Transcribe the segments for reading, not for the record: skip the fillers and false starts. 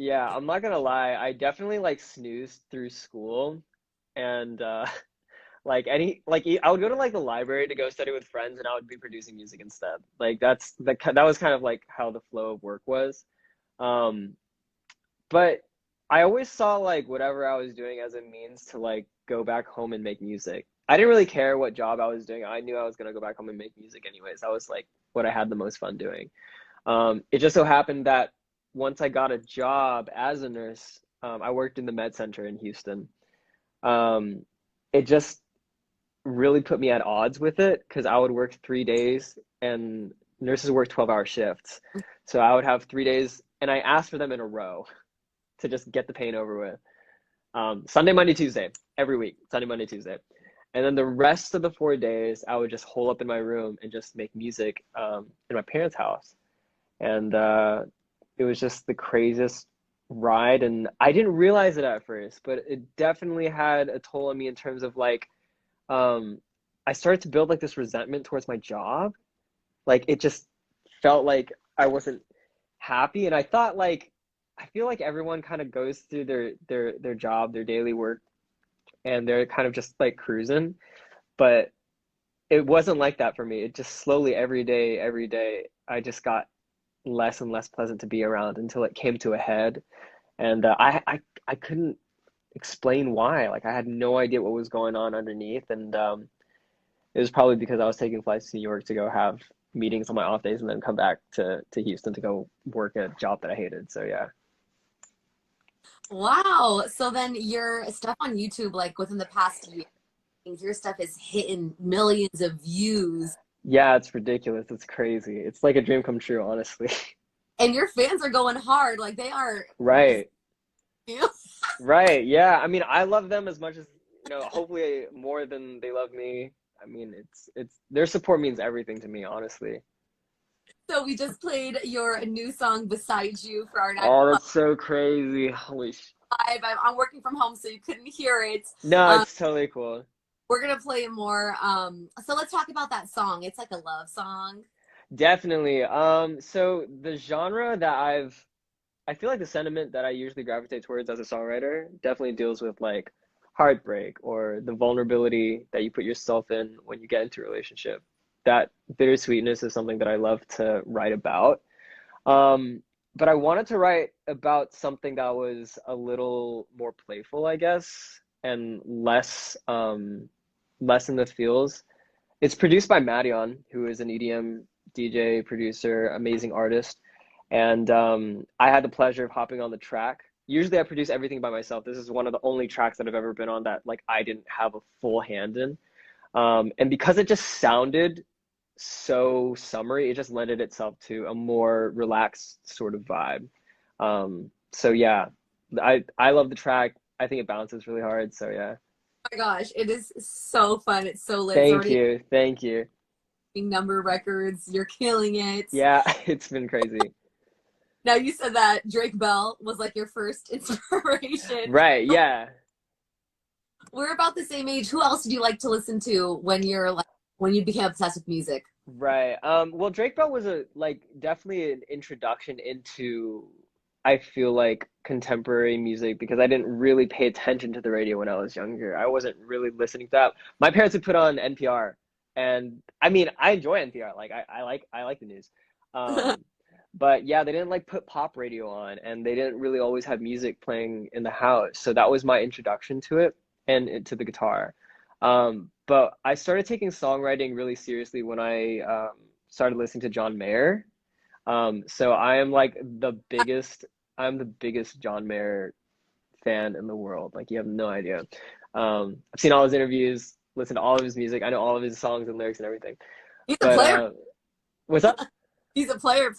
Yeah, I'm not gonna lie. I definitely like snoozed through school and I would go to like the library to go study with friends and I would be producing music instead. Like that was kind of like how the flow of work was. Um, but I always saw like whatever I was doing as a means to like go back home and make music. I didn't really care what job I was doing. I knew I was gonna go back home and make music anyways. That was like what I had the most fun doing. It just so happened that once I got a job as a nurse, I worked in the med center in Houston. Um, it just really put me at odds with it because I would work 3 days and nurses work 12-hour shifts. So I would have 3 days and I asked for them in a row to just get the pain over with. Sunday, Monday, Tuesday, every week, Sunday, Monday, Tuesday. And then the rest of the 4 days, I would just hole up in my room and just make music in my parents' house. And it was just the craziest ride. And I didn't realize it at first, but it definitely had a toll on me in terms of like, um, I started to build like this resentment towards my job. Like it just felt like I wasn't happy. And I thought like, I feel like everyone kind of goes through their job, their daily work, and they're kind of just like cruising. But it wasn't like that for me. It just slowly every day, I just got less and less pleasant to be around until it came to a head. And I couldn't explain why. Like I had no idea what was going on underneath. And it was probably because I was taking flights to New York to go have meetings on my off days and then come back to Houston to go work a job that I hated. So yeah. Wow. So then your stuff on YouTube, like within the past year, your stuff is hitting millions of views, Yeah, it's ridiculous. It's crazy. It's like a dream come true, honestly. and your fans are going hard. Like they are just Right. you. Right. Yeah. I mean, I love them as much as, hopefully more than they love me. I mean, it's their support means everything to me, honestly. So we just played your new song "Beside You" for our Oh, that's so crazy. Holy sh live. I'm working from home, so you couldn't hear it. No, Um, it's totally cool. we're gonna play more. So let's talk about that song. It's like a love song. Definitely. So the genre that I feel like the sentiment that I usually gravitate towards as a songwriter definitely deals with like heartbreak or the vulnerability that you put yourself in when you get into a relationship. That bittersweetness is something that I love to write about. Um, but I wanted to write about something that was a little more playful, I guess, and less in the feels. It's produced by Madion, who is an EDM DJ, producer, amazing artist. And I had the pleasure of hopping on the track. Usually I produce everything by myself. This is one of the only tracks that I've ever been on that like I didn't have a full hand in. And because it just sounded so summery, it just lended itself to a more relaxed sort of vibe. So yeah, I love the track. I think it bounces really hard. So yeah. Oh my gosh, it is so fun. It's so lit. It's Thank already you. Thank you. number records. You're killing it. Yeah, it's been crazy. Now you said that Drake Bell was like your first inspiration. Right, yeah. We're about the same age. Who else did you like to listen to when you're like when you became obsessed with music? Right. Well, Drake Bell was a like definitely an introduction into I feel like contemporary music because I didn't really pay attention to the radio when I was younger. I wasn't really listening to that. My parents would put on NPR and I mean I enjoy NPR. Like I like the news. Um, but yeah, they didn't like put pop radio on and they didn't really always have music playing in the house. So that was my introduction to it and to the guitar. But I started taking songwriting really seriously when I started listening to John Mayer. So I am like I'm the biggest John Mayer fan in the world. Like you have no idea. I've seen all his interviews, listened to all of his music. I know all of his songs and lyrics and everything. He's a But player. what's up? He's a player.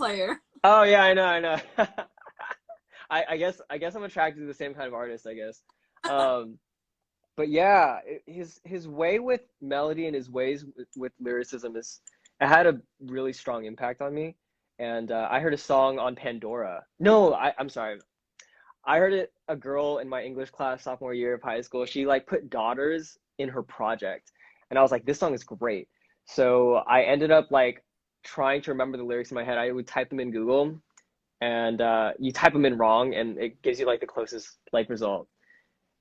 Oh yeah, I know. I guess I'm attracted to the same kind of artist, I guess. Um, but yeah, his way with melody and his ways with lyricism is it had a really strong impact on me. And I heard a song on Pandora. No, I'm sorry. I heard it a girl in my English class sophomore year of high school. She like put daughters in her project, and I was like, this song is great. So I ended up like trying to remember the lyrics in my head. I would type them in Google, and you type them in wrong, and it gives you like the closest like result.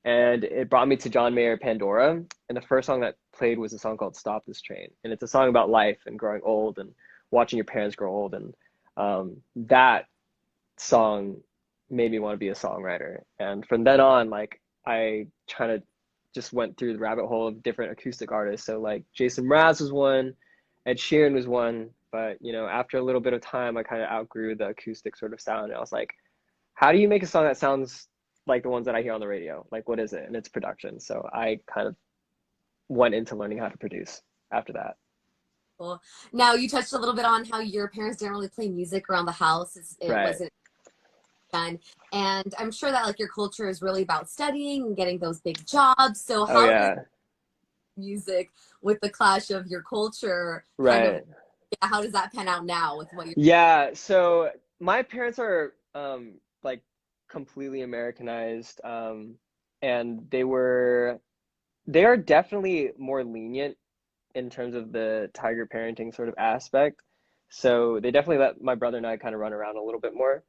And it brought me to John Mayer Pandora, and the first song that played was a song called "Stop This Train," and it's a song about life and growing old and watching your parents grow old, and that song made me want to be a songwriter. And from then on, like I kind of just went through the rabbit hole of different acoustic artists. So like Jason Mraz was one, Ed Sheeran was one, but you know, after a little bit of time, I kind of outgrew the acoustic sort of sound. And I was like, how do you make a song that sounds like the ones that I hear on the radio? Like, what is it? And it's production. So I kind of went into learning how to produce after that. Cool. Now you touched a little bit on how your parents didn't really play music around the house. It Right. wasn't done. And I'm sure that like your culture is really about studying and getting those big jobs. So Oh how does yeah. music with the clash of your culture kind of, Right. yeah, how does that pan out now with what you're Yeah, so my parents are like completely Americanized, and they are definitely more lenient in terms of the tiger parenting sort of aspect. So they definitely let my brother and I kind of run around a little bit more.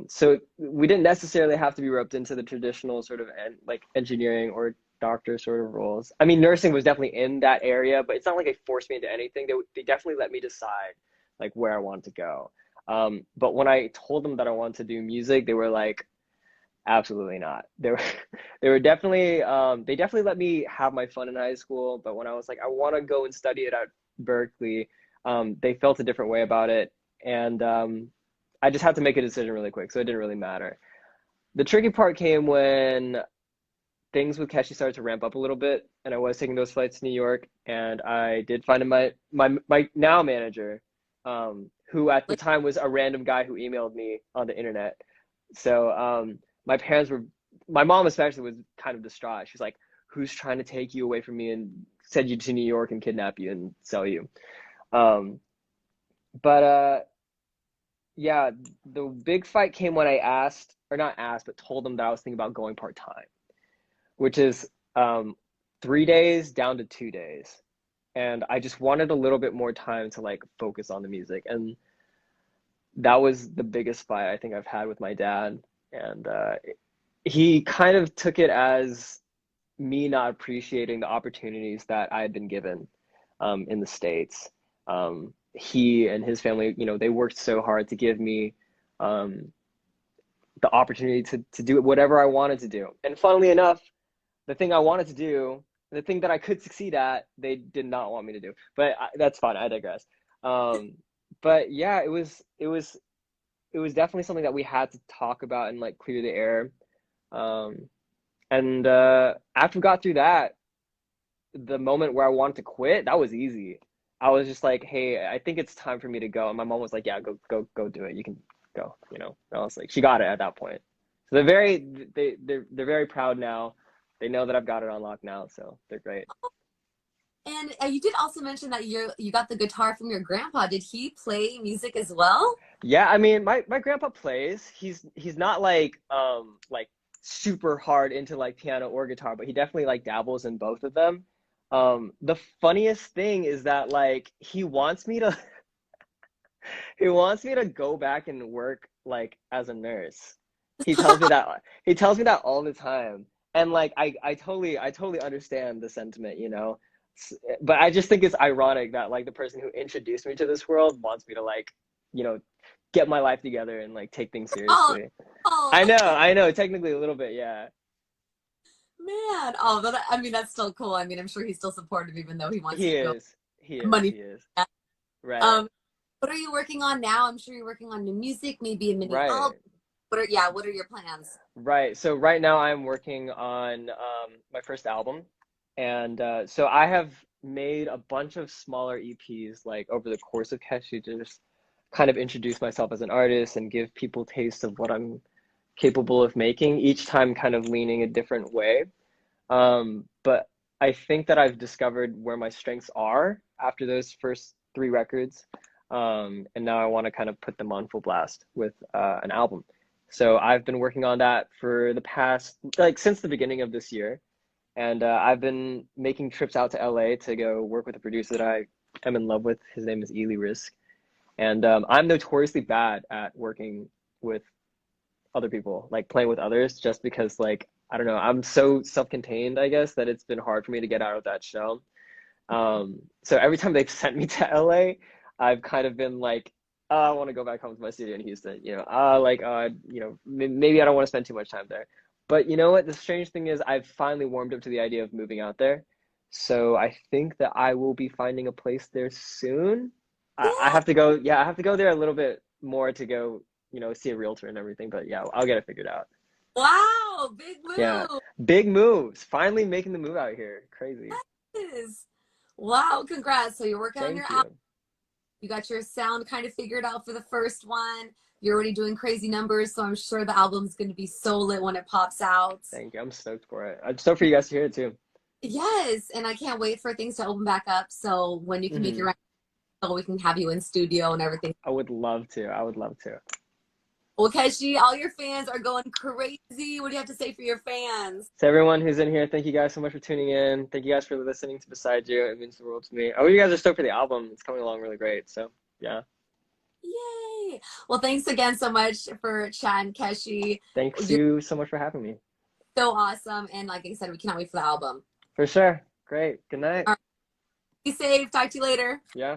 So we didn't necessarily have to be roped into the traditional sort of like engineering or doctor sort of roles. I mean, nursing was definitely in that area, but it's not like they forced me into anything. They definitely let me decide like where I wanted to go. But when I told them that I wanted to do music, they were like, absolutely not. They were they were definitely they definitely let me have my fun in high school, but when I was like I want to go and study it at Berkeley, they felt a different way about it, and I just had to make a decision really quick, so it didn't really matter. The tricky part came when things with Keshi started to ramp up a little bit, and I was taking those flights to New York, and I did find my now manager, who at the like, time was a random guy who emailed me on the internet. So my parents were, my mom especially was kind of distraught. She's like, "Who's trying to take you away from me and send you to New York and kidnap you and sell you?" Um, but yeah, the big fight came when I asked, or not asked, but told them that I was thinking about going part time, which is 3 days down to 2 days. And I just wanted a little bit more time to like focus on the music. And that was the biggest fight I think I've had with my dad. And he kind of took it as me not appreciating the opportunities that I had been given in the States. He and his family, you know, they worked so hard to give me um, the opportunity to do whatever I wanted to do. And funnily enough, the thing I wanted to do, the thing that I could succeed at, they did not want me to do. But that's fine. I digress. Um, but yeah, it was definitely something that we had to talk about and like clear the air. Um, and after we got through that, the moment where I wanted to quit, that was easy. I was just like, "Hey, I think it's time for me to go." And my mom was like, "Yeah, go do it. You can go." You know, and I was like, she got it at that point. So they're very proud now. They know that I've got it on lock now, so they're great. and you did also mention that you got the guitar from your grandpa. Did he play music as well? Yeah, I mean, my grandpa plays. He's not like super hard into like piano or guitar, but he definitely like dabbles in both of them. The funniest thing is that like he wants me to go back and work like as a nurse. He tells me that all the time. And like I totally understand the sentiment, you know. But I just think it's ironic that like the person who introduced me to this world wants me to like, you know, get my life together and like take things Oh, seriously. oh I know, technically a little bit, yeah. man. Oh, but I mean that's still cool. I mean, I'm sure he's still supportive even though he wants you He to go is. money. He is. Right. Um, what are you working on now? I'm sure you're working on new music, maybe a mini album. Right. What are your plans? Right. So right now I'm working on my first album, and so I have made a bunch of smaller EPs like over the course of Keshi to just kind of introduce myself as an artist and give people taste of what I'm capable of making. Each time, kind of leaning a different way. But I think that I've discovered where my strengths are after those first three records. And now I want to kind of put them on full blast with an album. So I've been working on that for the past, like since the beginning of this year. And I've been making trips out to LA to go work with a producer that I am in love with. His name is Ely Risk. And I'm notoriously bad at working with other people, like playing with others, just because like I don't know, I'm so self-contained, I guess, that it's been hard for me to get out of that shell. So every time they've sent me to LA, I've kind of been like, oh, I want to go back home to my studio in Houston, maybe I don't want to spend too much time there. But you know what? The strange thing is, I've finally warmed up to the idea of moving out there. So I think that I will be finding a place there soon. I Yeah. have to go, yeah, I have to go there a little bit more to go, see a realtor and everything. But yeah, I'll get it figured out. Wow, big Yeah, move. big moves. Finally making the move out here. Crazy. Yes. Wow, congrats. So you're working on your Thank album. you. You got your sound kind of figured out for the first one. You're already doing crazy numbers, so I'm sure the album's going to be so lit when it pops out. Thank you. I'm stoked for it. I'm stoked for you guys to hear it too. Yes, and I can't wait for things to open back up. So when you can make Hmm. your so we can have you in studio and everything. I would love to. I would love to. Well, Keshi, all your fans are going crazy. What do you have to say for your fans? To everyone who's in here, thank you guys so much for tuning in. Thank you guys for listening to Beside You. It means the world to me. I hope you guys are stoked for the album. It's coming along really great. So yeah. Yay! Well, thanks again so much for chatting, Keshi. Thanks You're you so much for having me. so awesome, and like I said, we cannot wait for the album. For sure. Great. Good night. All right, be safe. Talk to you later. Yeah.